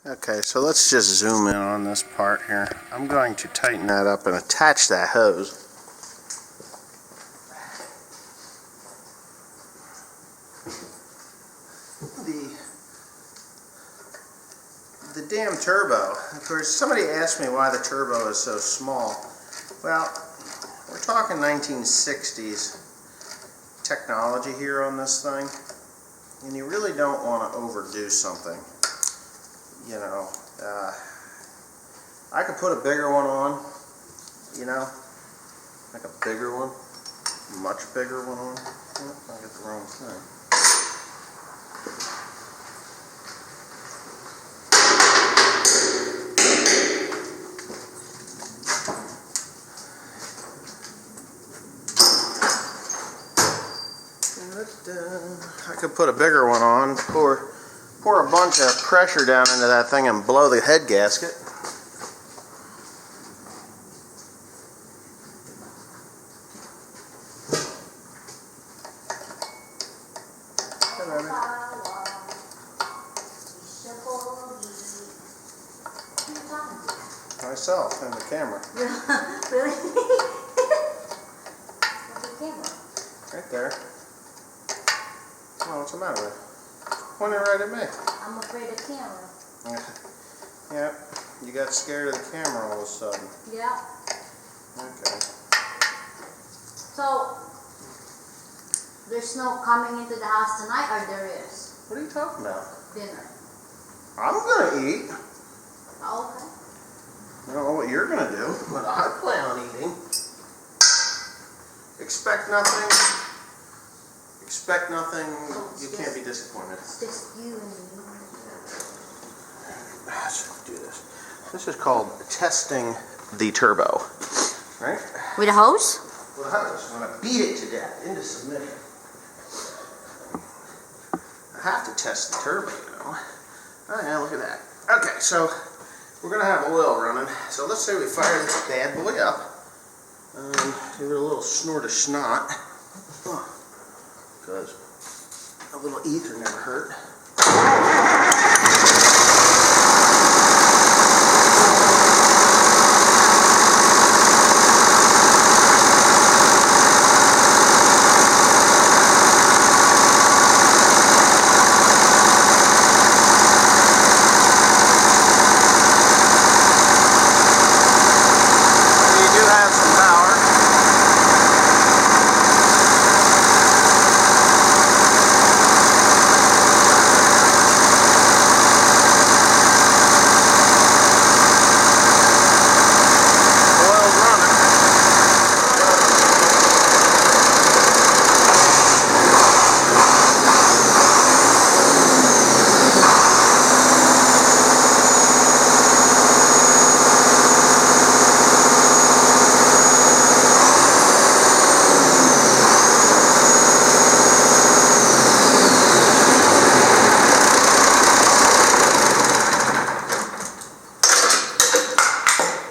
Okay, so let's just zoom in on this part here. I'm going to tighten that up and attach that hose. The damn turbo. Of course, somebody asked me why the turbo is so small. Well, we're talking 1960s technology here on this thing, and you really don't want to overdo something. You know, I could put a bigger one on, you know, like a bigger one, much bigger one on. Oh, I got the wrong thing. I could put a bigger one on, pour a bunch of pressure down into that thing and blow the head gasket. Myself and the camera. Really? What's the camera? Right there. Oh, what's the matter with it? Pointing right at me. I'm afraid of camera. Yeah, you got scared of the camera all of a sudden. Yeah. Okay. So, there's snow coming into the house tonight, or there is? What are you talking about? Dinner. I'm gonna eat. Oh, okay. I don't know what you're gonna do, but I plan on eating. Expect nothing. Expect nothing. You can't be disappointed. It's just you and me. Let's do this. This is called testing the turbo, right? With a hose? With a hose. I'm gonna beat it to death into submission. I have to test the turbo, you know. Oh yeah, look at that. Okay, so we're gonna have oil running. So let's say we fire this bad boy up. Give it a little snort of snot. Because a little ether never hurt. You do have some power.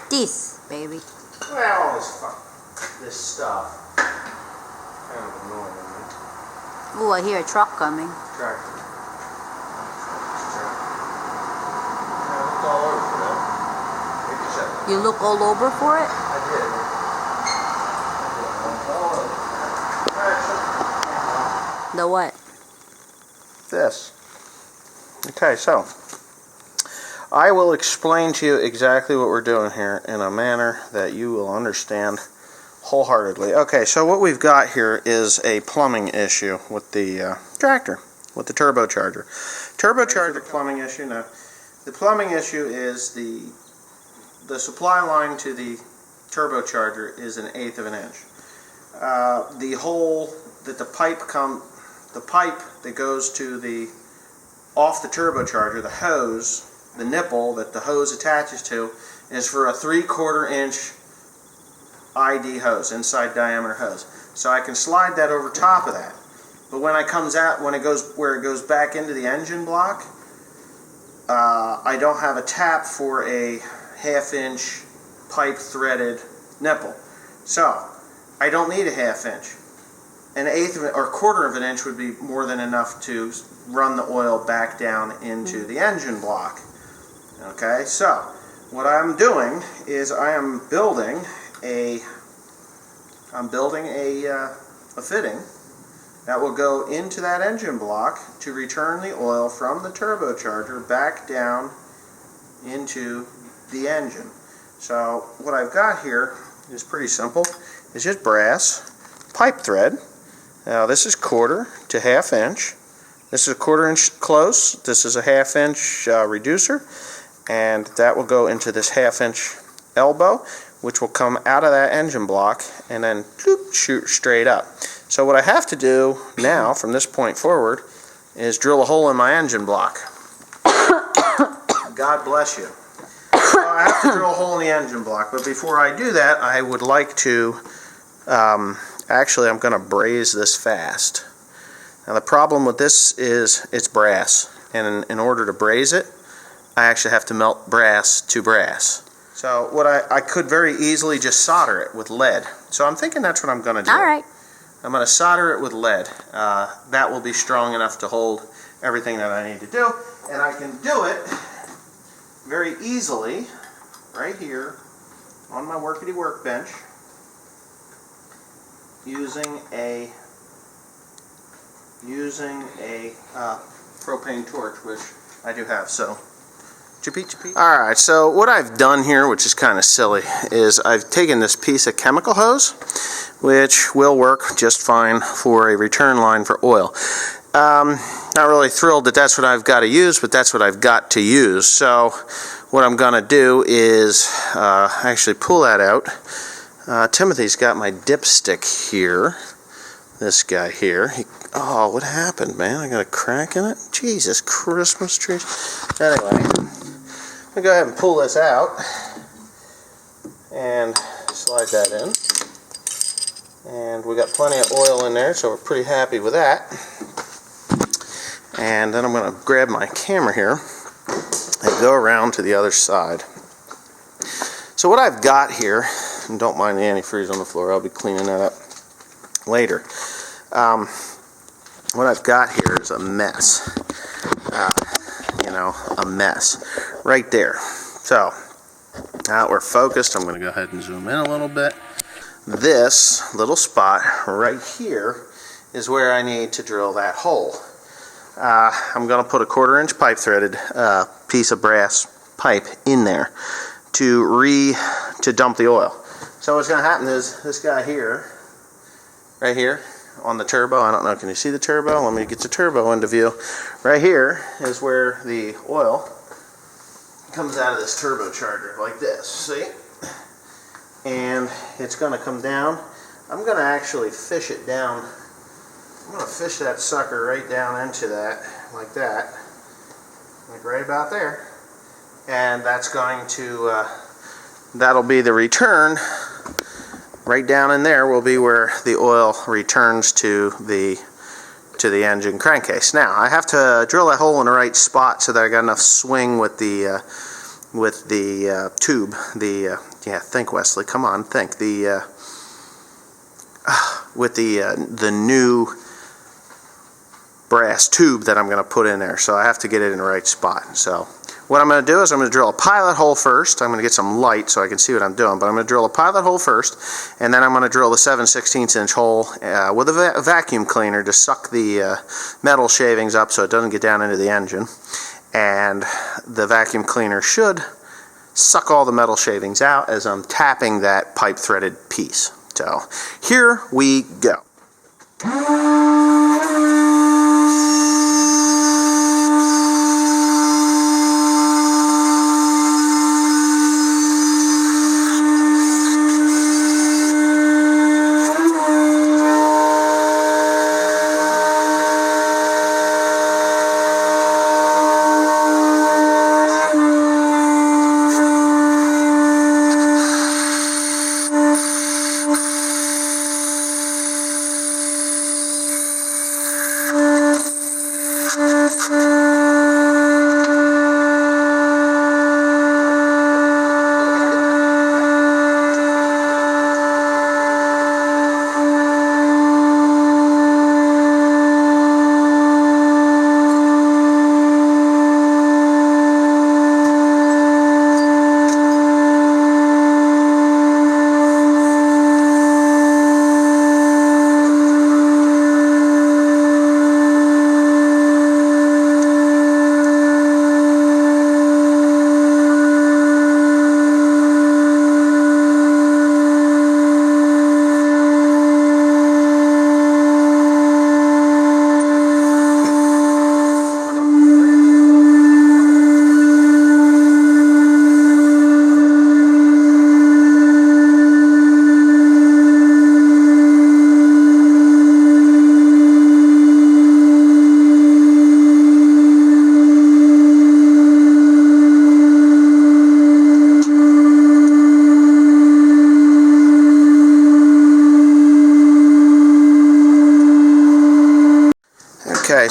This, baby. Well, all this stuff kind of annoying me. Ooh, I hear a truck coming. Tractor. I looked all over for that. Maybe check. You look all over for it? I did. I looked all over. The what? This. Okay, so I will explain to you exactly what we're doing here in a manner that you will understand wholeheartedly. Okay, so what we've got here is a plumbing issue with the tractor, with the turbocharger. Turbocharger plumbing issue. Now, the plumbing issue is the supply line to the turbocharger is 1/8 of an inch. The hole that the pipe that goes to the off the turbocharger, the hose, the nipple that the hose attaches to, is for a 3/4 inch ID hose, inside diameter hose. So I can slide that over top of that. But when it comes out, when it goes where it goes back into the engine block, I don't have a tap for a 1/2 inch pipe threaded nipple. So I don't need a 1/2 inch. 1/8 of it, or 1/4 of an inch would be more than enough to run the oil back down into the engine block. Okay, so what I'm doing is I'm building a fitting that will go into that engine block to return the oil from the turbocharger back down into the engine. So what I've got here is pretty simple. It's just brass pipe thread. Now this is 1/4 to 1/2 inch. This is a 1/4 inch close. This is a 1/2 inch reducer, and that will go into this 1/2 inch elbow, which will come out of that engine block and then shoot straight up. So what I have to do now from this point forward is drill a hole in my engine block. God bless you. So I have to drill a hole in the engine block, but before I do that, I would like to, actually I'm going to braze this fast. Now the problem with this is it's brass, and in order to braze it, I actually have to melt brass to brass. So what I could very easily just solder it with lead. So I'm thinking that's what I'm going to do. All right. I'm going to solder it with lead. That will be strong enough to hold everything that I need to do, and I can do it very easily right here on my workity workbench using a propane torch, which I do have. So alright, so what I've done here, which is kind of silly, is I've taken this piece of chemical hose, which will work just fine for a return line for oil. Not really thrilled that that's what I've got to use, but that's what I've got to use. So what I'm going to do is actually pull that out. Timothy's got my dipstick here. This guy here. Oh, what happened, man? I got a crack in it? Jesus, Christmas trees. Anyway, I'm going to go ahead and pull this out and slide that in. And we got plenty of oil in there, so we're pretty happy with that. And then I'm going to grab my camera here and go around to the other side. So what I've got here, and don't mind the antifreeze on the floor, I'll be cleaning that up later. What I've got here is a mess. A mess right there. So now we're focused. I'm going to go ahead and zoom in a little bit. This little spot right here is where I need to drill that hole. I'm going to put a 1/4 inch pipe threaded piece of brass pipe in there to dump the oil. So what's going to happen is this guy here, right here on the turbo, I don't know, can you see the turbo? Let me get the turbo into view. Right here is where the oil comes out of this turbocharger like this, see? And it's going to come down. I'm going to actually fish it down. I'm going to fish that sucker right down into that, like right about there. And that's going to, that'll be the return. Right down in there will be where the oil returns to the engine crankcase. Now I have to drill that hole in the right spot so that I got enough swing with the tube. Yeah, think, Wesley. Come on, think. With the new brass tube that I'm going to put in there. So I have to get it in the right spot. So what I'm going to do is I'm going to drill a pilot hole first. I'm going to get some light so I can see what I'm doing. But I'm going to drill a pilot hole first, and then I'm going to drill the 7/16 inch hole with a vacuum cleaner to suck the metal shavings up so it doesn't get down into the engine. And the vacuum cleaner should suck all the metal shavings out as I'm tapping that pipe threaded piece. So here we go.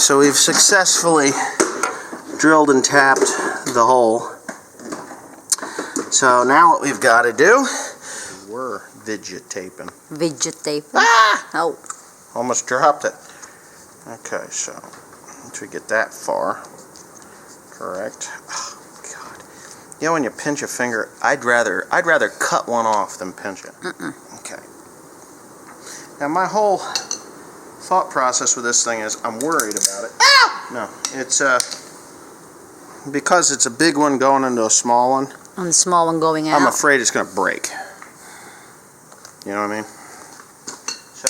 so we've successfully drilled and tapped the hole. So now what we've got to do, we're vegetaping. Vegetaping? Ah! Oh. Almost dropped it. Okay, so once we get that far, correct. Oh, God. You know when you pinch a finger, I'd rather cut one off than pinch it. Okay. Now my whole thought process with this thing is I'm worried about it. Ow! No, it's because it's a big one going into a small one. And the small one going out. I'm afraid it's going to break. You know what I mean? So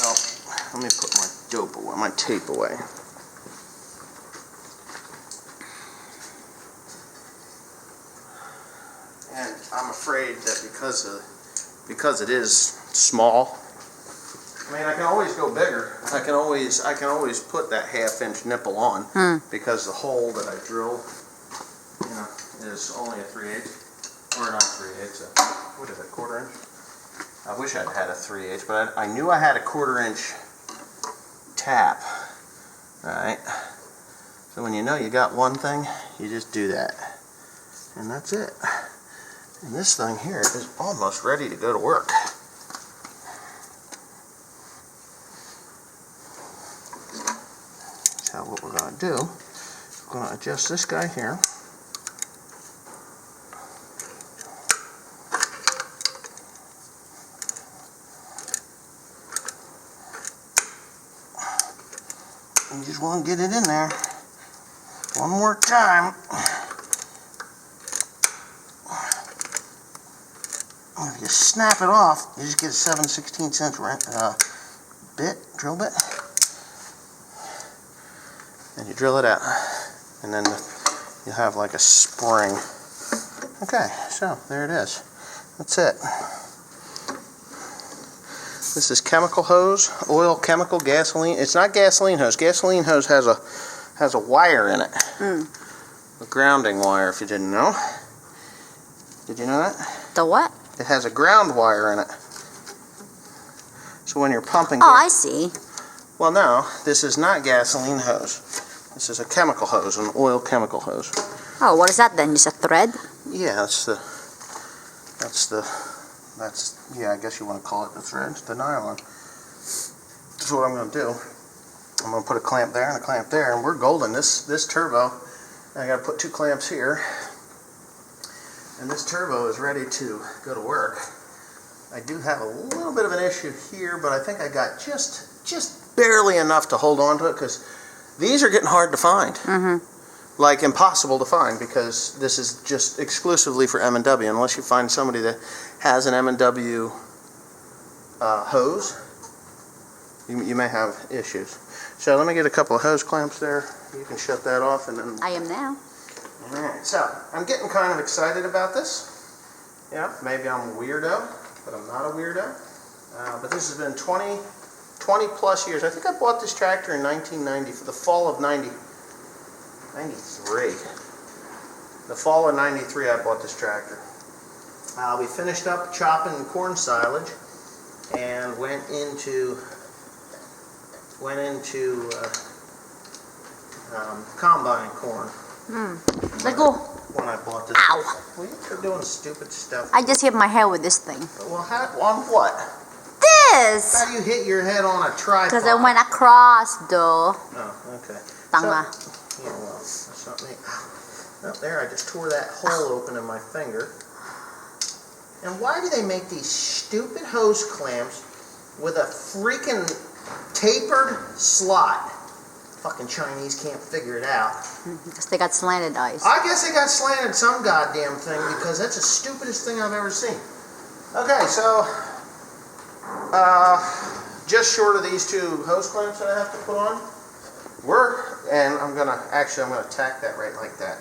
let me put my dope away, my tape away. And I'm afraid that because it is small, I mean, I can always go bigger. I can always put that 1/2-inch nipple on because the hole that I drilled, you know, is only a 3/8, or not 3/8. What is it? 1/4 inch? I wish I'd had a 3/8, but I knew I had a 1/4 inch tap. All right. So when you know you got one thing, you just do that, and that's it. And this thing here is almost ready to go to work. So what we're going to do, we're going to adjust this guy here. You just want to get it in there one more time. If you snap it off, you just get a 7/16 drill bit, and you drill it out, and then you have like a spring. Okay, so there it is. That's it. This is chemical hose, oil, chemical, gasoline. It's not gasoline hose. Gasoline hose has a wire in it, a grounding wire. If you didn't know, did you know that? The what? It has a ground wire in it. So when you're pumping... Oh, I see. Well, no, this is not gasoline hose. This is a chemical hose, an oil chemical hose. Oh, what is that then? Just a thread? Yeah, yeah, I guess you want to call it the thread, the nylon. So what I'm going to do, I'm going to put a clamp there and a clamp there, and we're golden. This turbo, I got to put 2 clamps here. And this turbo is ready to go to work. I do have a little bit of an issue here, but I think I got just barely enough to hold on to it, because these are getting hard to find. Like impossible to find, because this is just exclusively for M&W. Unless you find somebody that has an M&W hose, you may have issues. So let me get a couple of hose clamps there. You can shut that off, and then... I am now. Alright, so I'm getting kind of excited about this. Yeah, maybe I'm a weirdo, but I'm not a weirdo. But this has been 20 plus years. I think I bought this tractor in 1990, for the fall of 93. The fall of 93 I bought this tractor. We finished up chopping corn silage and went into combine corn. Let go. When I bought this. Ow. Well, you're doing stupid stuff. I just hit my head with this thing. Well, on what? This! How do you hit your head on a tripod? Because I went across, though. Oh, okay. Tanga. So, yeah, well, that's not me. Oh, there, I just tore that hole open in my finger. And why do they make these stupid hose clamps with a freaking tapered slot? Fucking Chinese can't figure it out. Because they got slanted eyes. I guess they got slanted some goddamn thing, because that's the stupidest thing I've ever seen. Okay, so just short of these 2 hose clamps that I have to put on, and I'm gonna tack that right like that,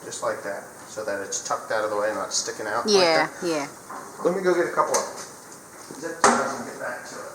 just like that, so that it's tucked out of the way, not sticking out. Yeah, like that. yeah. Let me go get a couple of zip ties and get back to it.